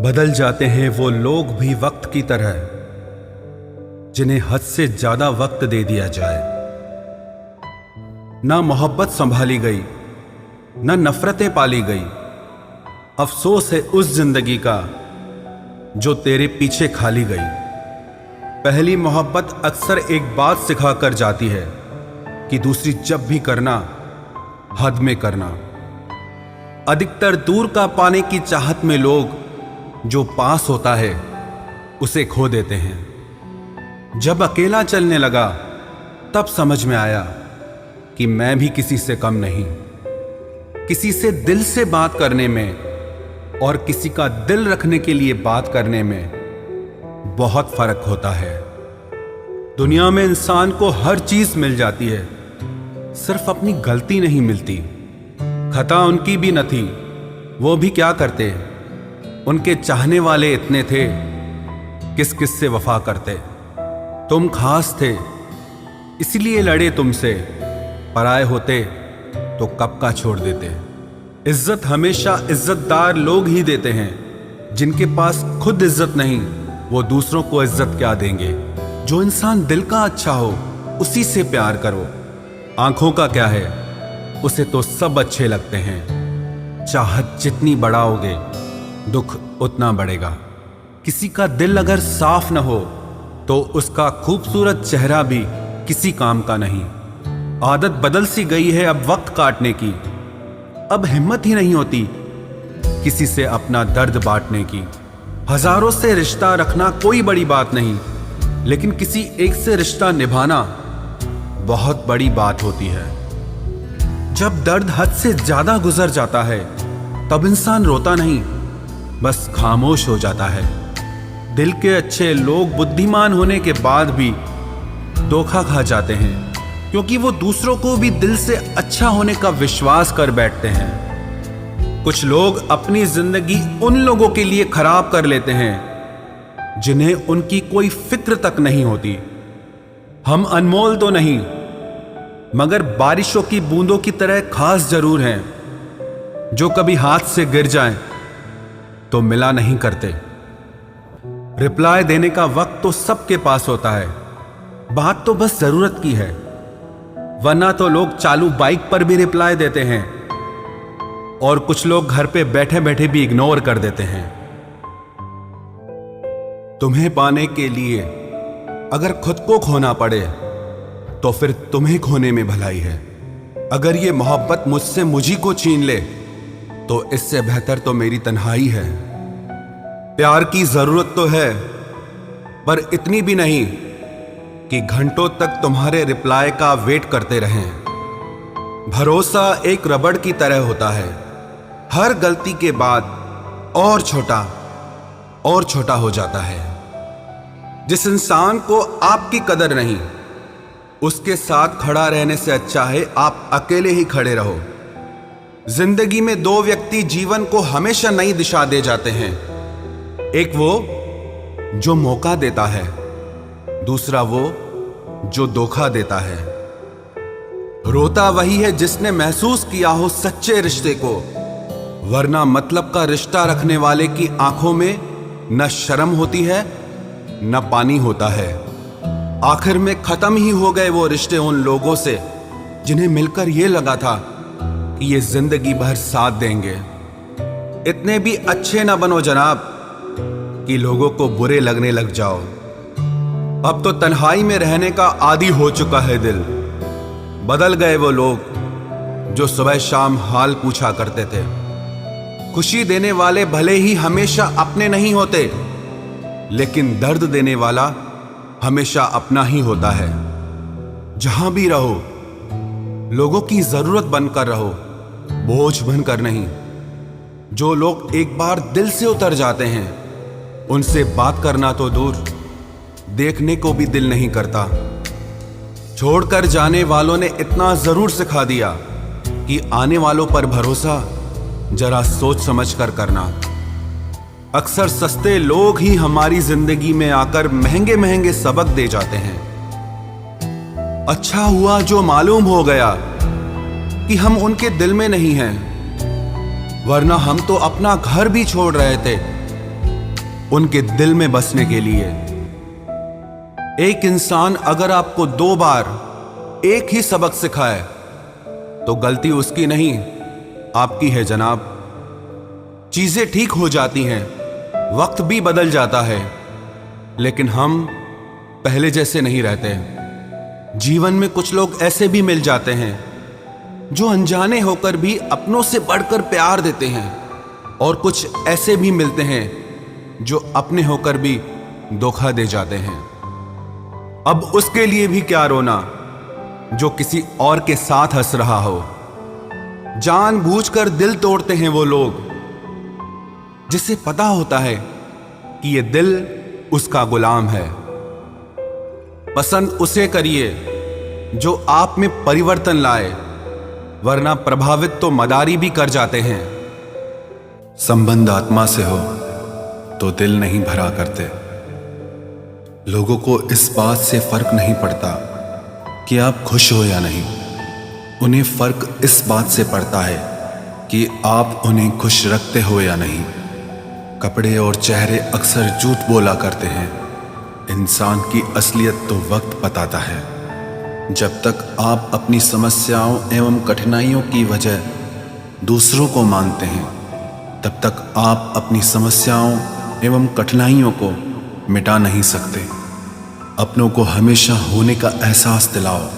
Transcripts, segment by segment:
बदल जाते हैं वो लोग भी वक्त की तरह, जिन्हें हद से ज्यादा वक्त दे दिया जाए। ना मोहब्बत संभाली गई, ना नफरतें पाली गई। अफसोस है उस जिंदगी का जो तेरे पीछे खाली गई। पहली मोहब्बत अक्सर एक बात सिखा कर जाती है कि दूसरी जब भी करना, हद में करना। अधिकतर दूर का पाने की चाहत में लोग जो पास होता है उसे खो देते हैं। जब अकेला चलने लगा तब समझ में आया कि मैं भी किसी से कम नहीं। किसी से दिल से बात करने में और किसी का दिल रखने के लिए बात करने में बहुत फर्क होता है। दुनिया में इंसान को हर चीज मिल जाती है, सिर्फ अपनी गलती नहीं मिलती। खता उनकी भी न थी, वो भी क्या करते। उनके चाहने वाले इतने थे, किस किस से वफा करते। तुम खास थे इसलिए लड़े तुमसे, पराए होते तो कब का छोड़ देते। इज्जत हमेशा इज्जतदार लोग ही देते हैं। जिनके पास खुद इज्जत नहीं, वो दूसरों को इज्जत क्या देंगे। जो इंसान दिल का अच्छा हो उसी से प्यार करो। आंखों का क्या है, उसे तो सब अच्छे लगते हैं। चाहत जितनी बढ़ाओगे दुख उतना बढ़ेगा। किसी का दिल अगर साफ न हो तो उसका खूबसूरत चेहरा भी किसी काम का नहीं। आदत बदल सी गई है अब वक्त काटने की। अब हिम्मत ही नहीं होती किसी से अपना दर्द बांटने की। हजारों से रिश्ता रखना कोई बड़ी बात नहीं, लेकिन किसी एक से रिश्ता निभाना बहुत बड़ी बात होती है। जब दर्द हद से ज्यादा गुजर जाता है तब इंसान रोता नहीं, बस खामोश हो जाता है। दिल के अच्छे लोग बुद्धिमान होने के बाद भी धोखा खा जाते हैं, क्योंकि वो दूसरों को भी दिल से अच्छा होने का विश्वास कर बैठते हैं। कुछ लोग अपनी जिंदगी उन लोगों के लिए खराब कर लेते हैं जिन्हें उनकी कोई फिक्र तक नहीं होती। हम अनमोल तो नहीं, मगर बारिशों की बूंदों की तरह खास जरूर हैं, जो कभी हाथ से गिर जाएं तो मिला नहीं करते। रिप्लाई देने का वक्त तो सबके पास होता है, बात तो बस जरूरत की है। वरना तो लोग चालू बाइक पर भी रिप्लाई देते हैं और कुछ लोग घर पे बैठे बैठे भी इग्नोर कर देते हैं। तुम्हें पाने के लिए अगर खुद को खोना पड़े तो फिर तुम्हें खोने में भलाई है। अगर ये मोहब्बत मुझसे मुझी को छीन ले तो इससे बेहतर तो मेरी तन्हाई है। प्यार की जरूरत तो है, पर इतनी भी नहीं कि घंटों तक तुम्हारे रिप्लाई का वेट करते रहें। भरोसा एक रबड़ की तरह होता है, हर गलती के बाद और छोटा हो जाता है। जिस इंसान को आपकी कदर नहीं, उसके साथ खड़ा रहने से अच्छा है आप अकेले ही खड़े रहो। जिंदगी में दो व्यक्ति जीवन को हमेशा नई दिशा दे जाते हैं। एक वो जो मौका देता है, दूसरा वो जो धोखा देता है। रोता वही है जिसने महसूस किया हो सच्चे रिश्ते को, वरना मतलब का रिश्ता रखने वाले की आंखों में न शर्म होती है न पानी होता है। आखिर में खत्म ही हो गए वो रिश्ते उन लोगों से जिन्हें मिलकर ये लगा था कि ये जिंदगी भर साथ देंगे। इतने भी अच्छे ना बनो जनाब कि लोगों को बुरे लगने लग जाओ। अब तो तन्हाई में रहने का आदी हो चुका है दिल। बदल गए वो लोग जो सुबह शाम हाल पूछा करते थे। खुशी देने वाले भले ही हमेशा अपने नहीं होते, लेकिन दर्द देने वाला हमेशा अपना ही होता है। जहां भी रहो लोगों की जरूरत बनकर रहो, बोझ बनकर नहीं। जो लोग एक बार दिल से उतर जाते हैं उनसे बात करना तो दूर, देखने को भी दिल नहीं करता। छोड़कर जाने वालों ने इतना जरूर सिखा दिया कि आने वालों पर भरोसा जरा सोच समझ कर करना। अक्सर सस्ते लोग ही हमारी जिंदगी में आकर महंगे महंगे सबक दे जाते हैं। अच्छा हुआ जो मालूम हो गया कि हम उनके दिल में नहीं हैं, वरना हम तो अपना घर भी छोड़ रहे थे उनके दिल में बसने के लिए। एक इंसान अगर आपको 2 बार एक ही सबक सिखाए तो गलती उसकी नहीं, आपकी है जनाब। चीजें ठीक हो जाती हैं, वक्त भी बदल जाता है, लेकिन हम पहले जैसे नहीं रहते। जीवन में कुछ लोग ऐसे भी मिल जाते हैं जो अनजाने होकर भी अपनों से बढ़कर प्यार देते हैं, और कुछ ऐसे भी मिलते हैं जो अपने होकर भी धोखा दे जाते हैं। अब उसके लिए भी क्या रोना जो किसी और के साथ हंस रहा हो। जानबूझकर दिल तोड़ते हैं वो लोग जिसे पता होता है कि ये दिल उसका गुलाम है। पसंद उसे करिए जो आप में परिवर्तन लाए, वरना प्रभावित तो मदारी भी कर जाते हैं। संबंध आत्मा से हो तो दिल नहीं भरा करते। लोगों को इस बात से फर्क नहीं पड़ता कि आप खुश हो या नहीं, उन्हें फर्क इस बात से पड़ता है कि आप उन्हें खुश रखते हो या नहीं। कपड़े और चेहरे अक्सर झूठ बोला करते हैं, इंसान की असलियत तो वक्त बताता है। जब तक आप अपनी समस्याओं एवं कठिनाइयों की वजह दूसरों को मानते हैं, तब तक आप अपनी समस्याओं एवं कठिनाइयों को मिटा नहीं सकते। अपनों को हमेशा होने का एहसास दिलाओ,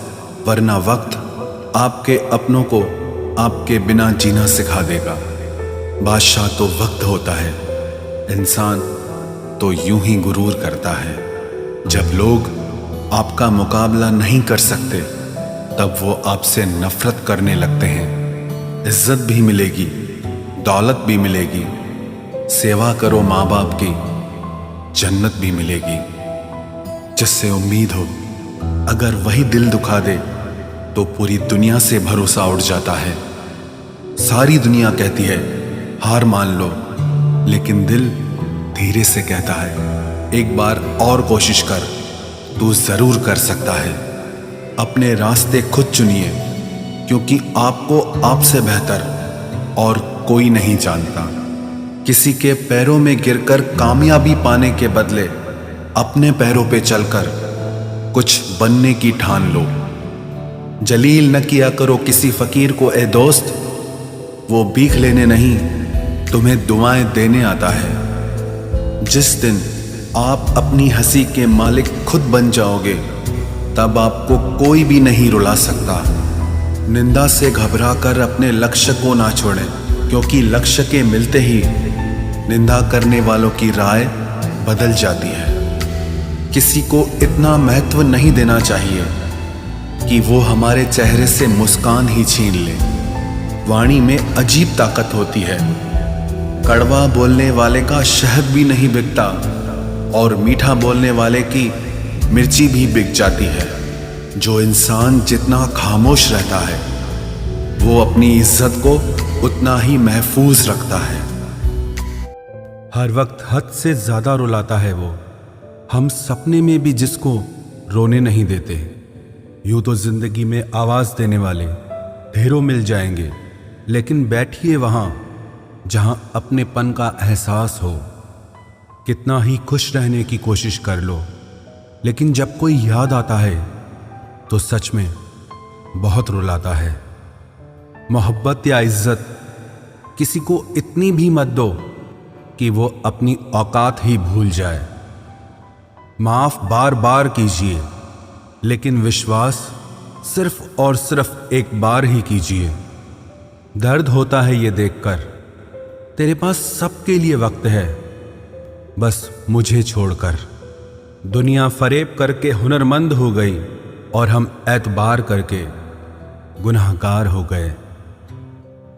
वरना वक्त आपके अपनों को आपके बिना जीना सिखा देगा। बादशाह तो वक्त होता है, इंसान तो यूं ही गुरूर करता है। जब लोग आपका मुकाबला नहीं कर सकते, तब वो आपसे नफरत करने लगते हैं। इज्जत भी मिलेगी, दौलत भी मिलेगी, सेवा करो माँ बाप की, जन्नत भी मिलेगी। जिससे उम्मीद हो, अगर वही दिल दुखा दे तो पूरी दुनिया से भरोसा उठ जाता है। सारी दुनिया कहती है हार मान लो, लेकिन दिल धीरे से कहता है एक बार और कोशिश कर, तू जरूर कर सकता है। अपने रास्ते खुद चुनिए, क्योंकि आपको आपसे बेहतर और कोई नहीं जानता। किसी के पैरों में गिरकर कामयाबी पाने के बदले अपने पैरों पे चलकर कुछ बनने की ठान लो। जलील न किया करो किसी फकीर को ए दोस्त, वो भीख लेने नहीं तुम्हें दुआएं देने आता है। जिस दिन आप अपनी हंसी के मालिक खुद बन जाओगे, तब आपको कोई भी नहीं रुला सकता। निंदा से घबराकर अपने लक्ष्य को ना छोड़ें, क्योंकि लक्ष्य के मिलते ही निंदा करने वालों की राय बदल जाती है। किसी को इतना महत्व नहीं देना चाहिए कि वो हमारे चेहरे से मुस्कान ही छीन ले। वाणी में अजीब ताकत होती है। कड़वा बोलने वाले का शहद भी नहीं बिकता, और मीठा बोलने वाले की मिर्ची भी बिक जाती है। जो इंसान जितना खामोश रहता है, वो अपनी इज्जत को उतना ही महफूज रखता है। हर वक्त हद से ज्यादा रुलाता है वो, हम सपने में भी जिसको रोने नहीं देते। यूं तो जिंदगी में आवाज देने वाले ढेरों मिल जाएंगे, लेकिन बैठिए वहां जहां अपनेपन का एहसास हो। कितना ही खुश रहने की कोशिश कर लो, लेकिन जब कोई याद आता है तो सच में बहुत रुलाता है। मोहब्बत या इज्जत किसी को इतनी भी मत दो कि वो अपनी औकात ही भूल जाए। माफ बार बार कीजिए, लेकिन विश्वास सिर्फ और सिर्फ एक बार ही कीजिए। दर्द होता है ये देखकर तेरे पास सबके लिए वक्त है, बस मुझे छोड़कर। दुनिया फरेब करके हुनरमंद हो गई और हम एतबार करके गुनाहगार हो गए।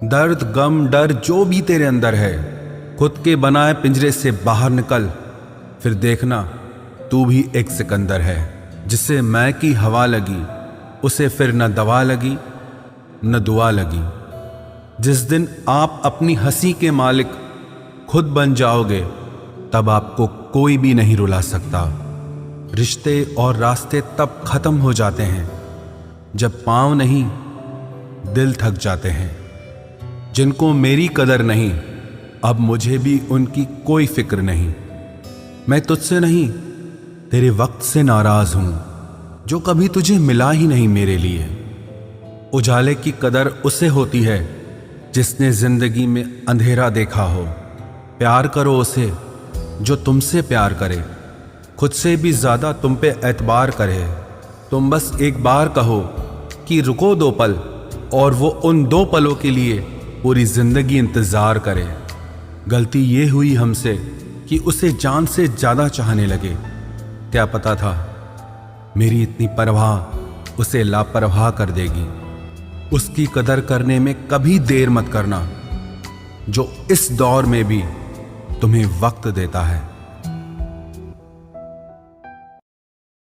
दर्द गम डर जो भी तेरे अंदर है, खुद के बनाए पिंजरे से बाहर निकल, फिर देखना तू भी एक सिकंदर है। जिसे मैं की हवा लगी, उसे फिर न दवा लगी न दुआ लगी। जिस दिन आप अपनी हंसी के मालिक खुद बन जाओगे, तब आपको कोई भी नहीं रुला सकता। रिश्ते और रास्ते तब खत्म हो जाते हैं जब पांव नहीं दिल थक जाते हैं। जिनको मेरी कदर नहीं, अब मुझे भी उनकी कोई फिक्र नहीं। मैं तुझसे नहीं, तेरे वक्त से नाराज हूं, जो कभी तुझे मिला ही नहीं मेरे लिए। उजाले की कदर उसे होती है जिसने जिंदगी में अंधेरा देखा हो। प्यार करो उसे जो तुमसे प्यार करे, खुद से भी ज्यादा तुम पे एतबार करे। तुम बस एक बार कहो कि रुको 2 पल, और वो उन 2 पलों के लिए पूरी जिंदगी इंतजार करे। गलती ये हुई हमसे कि उसे जान से ज्यादा चाहने लगे। क्या पता था मेरी इतनी परवाह उसे लापरवाह कर देगी। उसकी कदर करने में कभी देर मत करना, जो इस दौर में भी तुम्हें वक्त देता है।